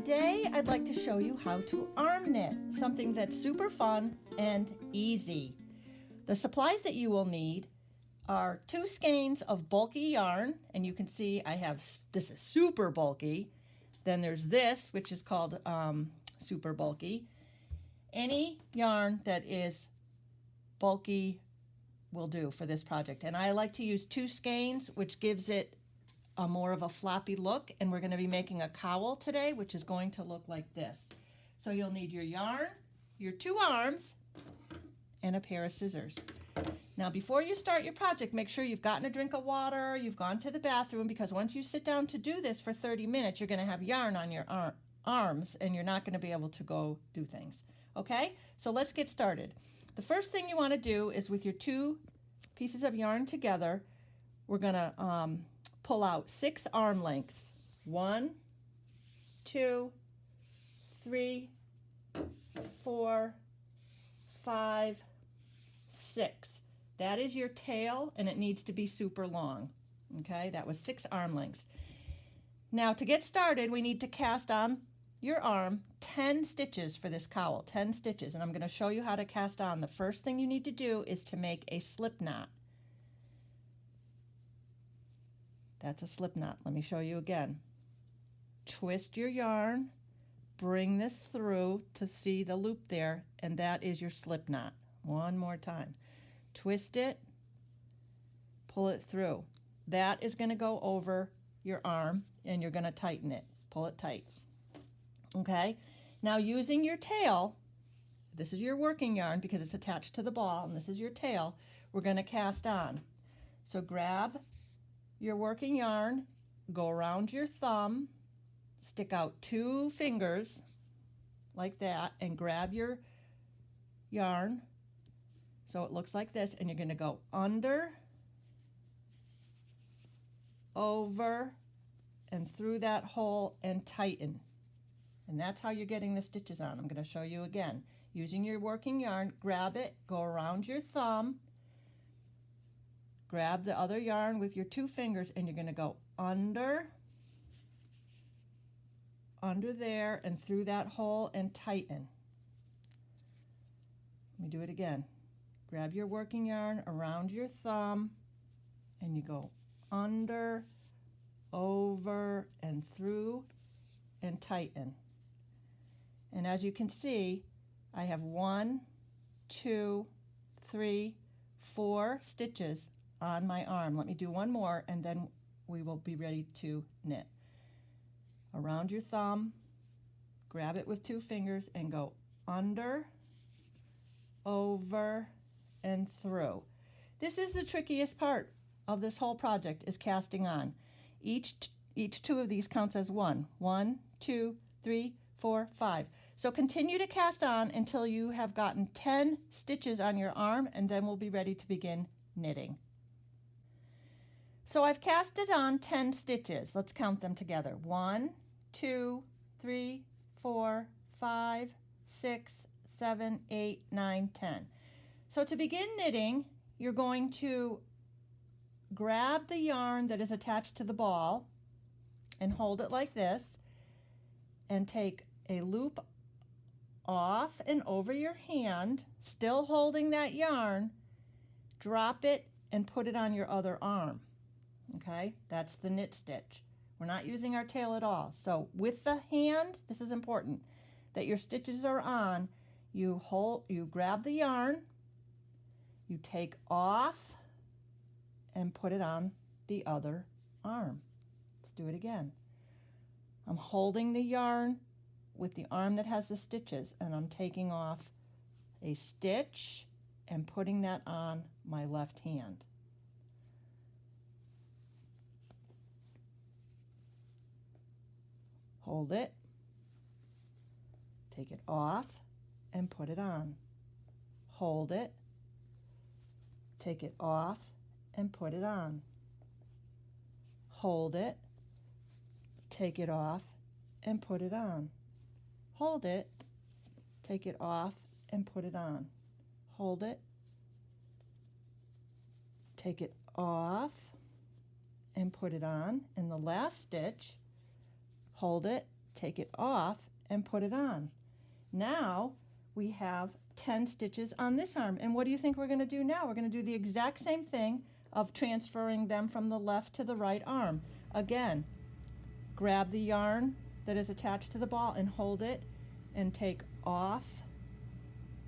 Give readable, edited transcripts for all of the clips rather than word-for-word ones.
Today I'd like to show you how to arm knit, something that's super fun and easy. The supplies that you will need are 2 skeins of bulky yarn, and you can see I have, this is super bulky. Then there's this, which is called super bulky. Any yarn that is bulky will do for this project. And I like to use 2 skeins, which gives it a more of a floppy look. And we're going to be making a cowl today, which is going to look like this. So you'll need your yarn, your 2 arms, and a pair of scissors. Now, before you start your project, make sure you've gotten a drink of water, you've gone to the bathroom, because once you sit down to do this for 30 minutes, you're going to have yarn on your arms, and you're not going to be able to go do things. Okay? So let's get started. The first thing you want to do is, with your 2 pieces of yarn together, we're going to pull out 6 arm lengths. 1, 2, 3, 4, 5, 6. That is your tail, and it needs to be super long. Okay, that was 6 arm lengths. Now, to get started, we need to cast on your arm 10 stitches for this cowl, 10 stitches, and I'm going to show you how to cast on. The first thing you need to do is to make a slip knot. That's a slip knot. Let me show you again. Twist your yarn, bring this through to see the loop there, and that is your slip knot. One more time. Twist it, pull it through. That is going to go over your arm, and you're going to tighten it. Pull it tight. Okay? Now, using your tail, this is your working yarn because it's attached to the ball, and this is your tail, we're going to cast on. So grab your working yarn, go around your thumb, stick out 2 fingers like that, and grab your yarn so it looks like this, and you're going to go under, over, and through that hole and tighten. And that's how you're getting the stitches on. I'm going to show you again. Using your working yarn, grab it, go around your thumb, grab the other yarn with your 2 fingers, and you're going to go under there, and through that hole and tighten. Let me do it again. Grab your working yarn around your thumb, and you go under, over, and through, and tighten. And as you can see, I have 1, 2, 3, 4 stitches on my arm. Let me do one more, and then we will be ready to knit. Around your thumb, grab it with 2 fingers, and go under, over, and through. This is the trickiest part of this whole project, is casting on. Each 2 of these counts as 1. 1, 2, 3, 4, 5. So continue to cast on until you have gotten 10 stitches on your arm, and then we'll be ready to begin knitting. So I've casted on 10 stitches. Let's count them together. 1, 2, 3, 4, 5, 6, 7, 8, 9, 10. So to begin knitting, you're going to grab the yarn that is attached to the ball and hold it like this, and take a loop off and over your hand, still holding that yarn, drop it and put it on your other arm. Okay, that's the knit stitch. We're not using our tail at all. So with the hand, this is important, that your stitches are on, you grab the yarn, you take off and put it on the other arm. Let's do it again. I'm holding the yarn with the arm that has the stitches, and I'm taking off a stitch and putting that on my left hand. Hold it, take it off, and put it on. Hold it, take it off, and put it on. Hold it, take it off, and put it on. Hold it, take it off, and put it on. Hold it, take it off, and put it on. In the last stitch, hold it, take it off and put it on. Now we have 10 stitches on this arm. And what do you think we're going to do now? We're going to do the exact same thing of transferring them from the left to the right arm. Again, grab the yarn that is attached to the ball and hold it and take off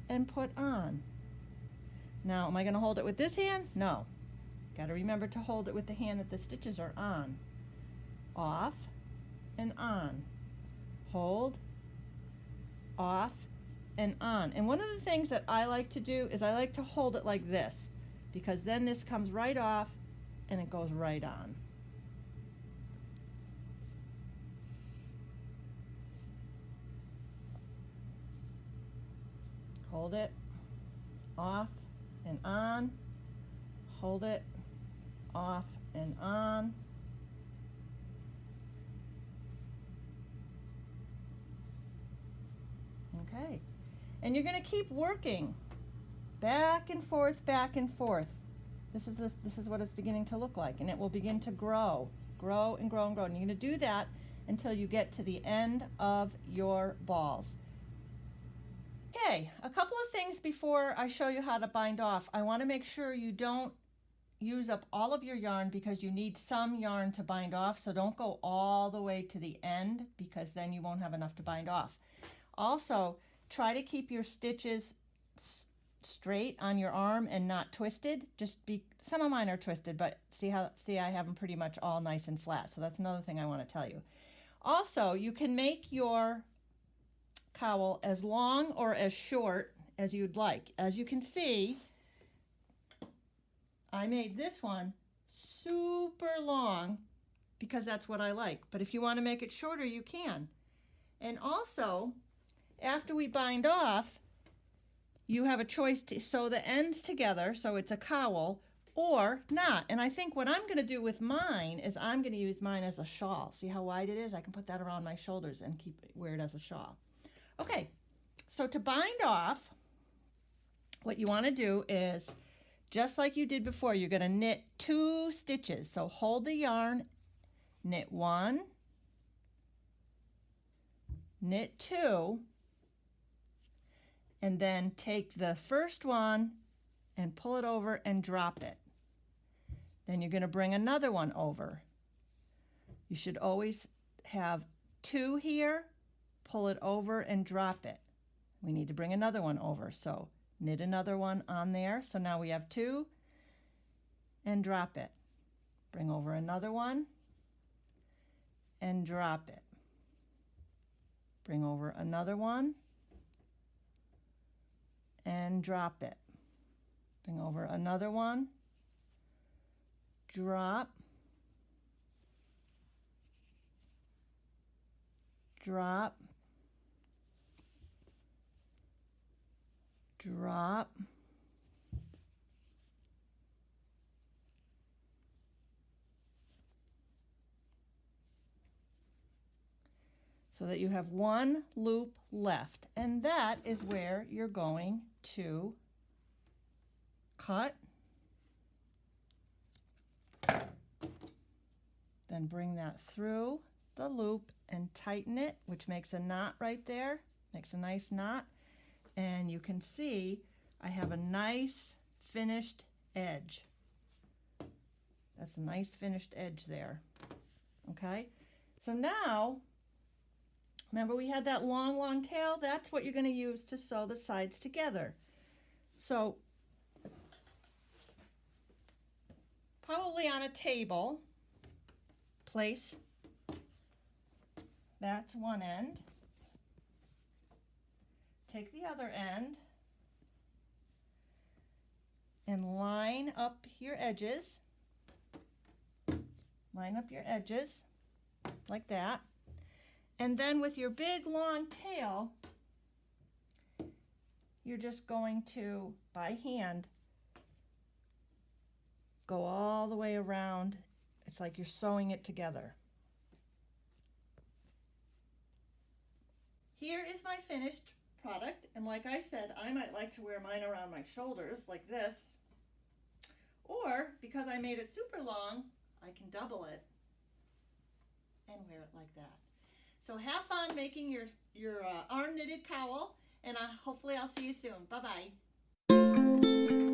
and put on. Now, am I going to hold it with this hand? No. Got to remember to hold it with the hand that the stitches are on. Off and on. Hold, off, and on. And one of the things that I like to do is I like to hold it like this, because then this comes right off and it goes right on. Hold it, off and on, hold it, off and on. Okay, and you're going to keep working back and forth, back and forth. This is what it's beginning to look like, and it will begin to grow and grow and grow. And you're going to do that until you get to the end of your balls. Okay, a couple of things before I show you how to bind off. I want to make sure you don't use up all of your yarn, because you need some yarn to bind off, so don't go all the way to the end, because then you won't have enough to bind off. Also, try to keep your stitches straight on your arm and not twisted. Some of mine are twisted, but see I have them pretty much all nice and flat. So that's another thing I want to tell you. Also, you can make your cowl as long or as short as you'd like. As you can see, I made this one super long because that's what I like. But if you want to make it shorter, you can. And also, after we bind off, you have a choice to sew the ends together so it's a cowl or not. And I think what I'm going to do with mine is I'm going to use mine as a shawl. See how wide it is? I can put that around my shoulders and wear it as a shawl. Okay, so to bind off, what you want to do is, just like you did before, you're going to knit 2 stitches. So hold the yarn, knit 1, knit 2, and then take the first one and pull it over and drop it. Then you're going to bring another one over. You should always have 2 here, pull it over and drop it. We need to bring another one over, so knit another one on there. So now we have 2 and drop it. Bring over another one and drop it. Bring over another one and drop it. Bring over another one, drop, drop, drop, so that you have 1 loop left, and that is where you're going to cut, then bring that through the loop and tighten it, which makes a knot right there, makes a nice knot. And you can see I have a nice finished edge. That's a nice finished edge there. Okay, so now, remember we had that long tail? That's what you're going to use to sew the sides together. So probably on a table, place, that's one end. Take the other end and line up your edges. Line up your edges like that. And then with your big long tail, you're just going to, by hand, go all the way around. It's like you're sewing it together. Here is my finished product, and like I said, I might like to wear mine around my shoulders like this, or because I made it super long, I can double it and wear it like that. So have fun making your arm knitted cowl, and hopefully I'll see you soon. Bye-bye.